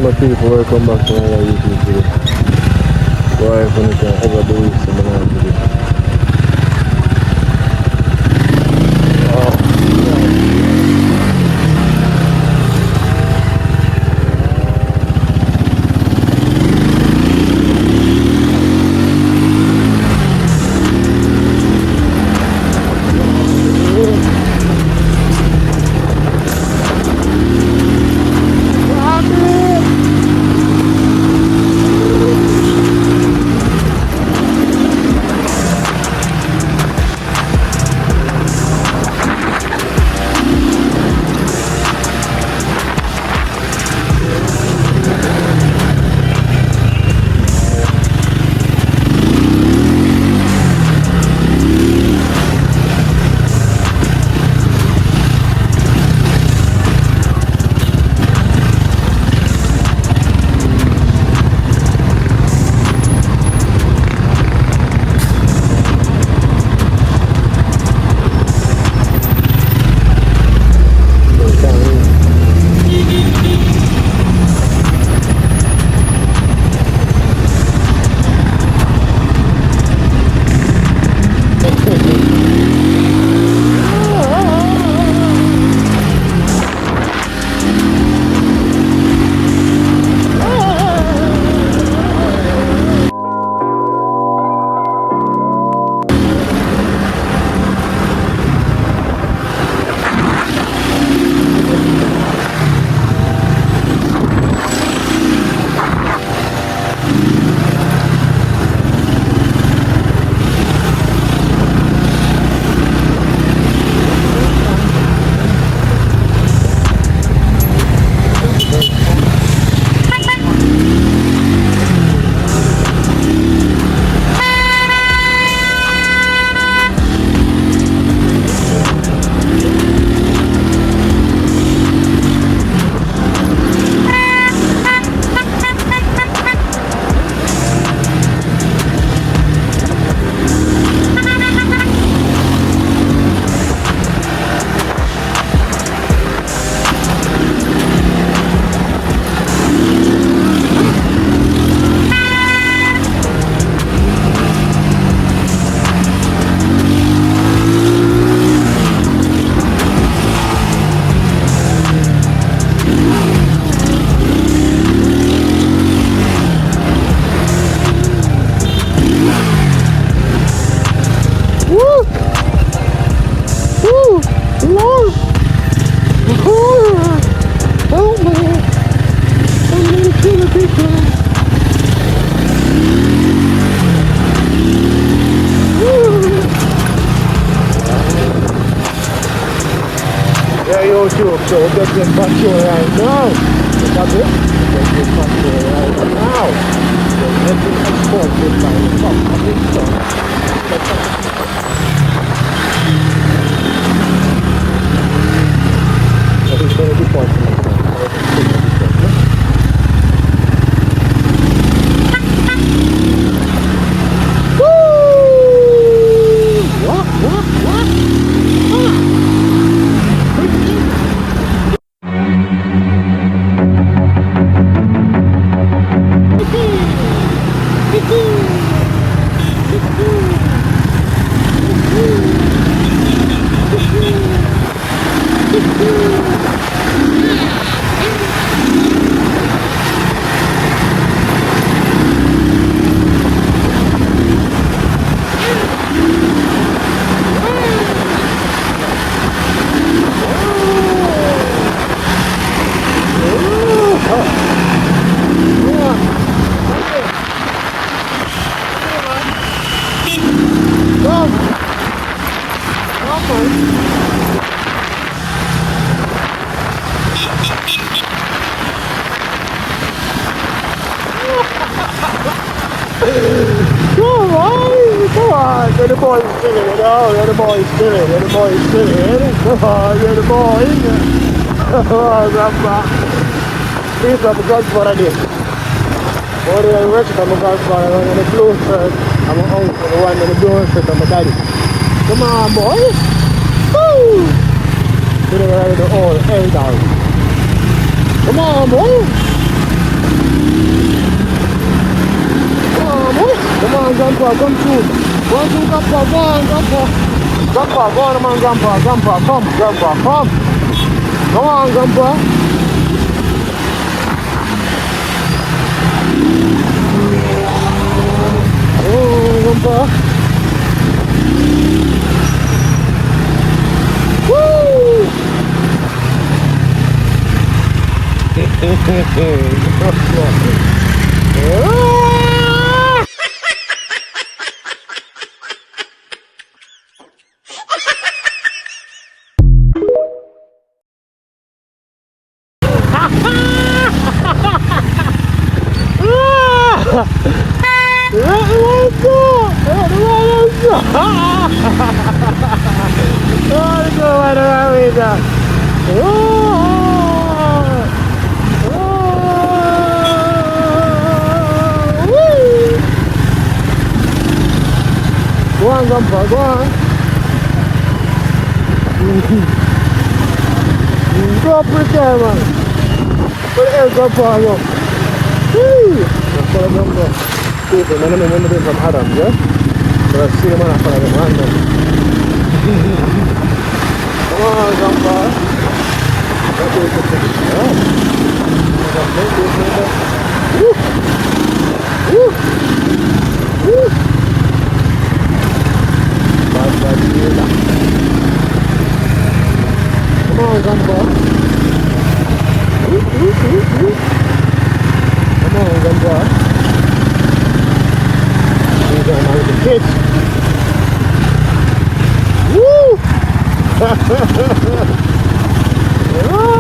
my people, welcome back to another YouTube video. Boy, if you can ever do this in the night video. So we'll get this back to right now. That's it. We'll get this back to right now. So let me export this by the top of this stuff. But it's going to be possible. You're the boy still in it, oh, you're the boy still in it, you're the boy still in it, oh, you're the boy, oh, grandpa. These are the godfather there. All the rest of my godfather, and the blue shirt, and my uncle, the one with the blue shirt, and my daddy. Come on, boy. Woo! You're the whole hell down. Come on, boy. Come on, Grandpa, come through. Go on through, Grandpa, go on, Grandpa. Grandpa, go on, man, Grandpa, Grandpa, come, Grandpa, come. Come on, Grandpa. Oh, Grandpa. Woo! Go on, Grandpa, go on. Go up with there, man. Where the hell, Grandpa, go? That's what I'm going to do. I remember them from Adam, yeah? But I see them on a fire, them random. Come on, Grandpa. That's what it's doing. Woo! Woo! Woo! Come on, Grandpa. Come on, Grandpa. You're going out with the kids. Woo!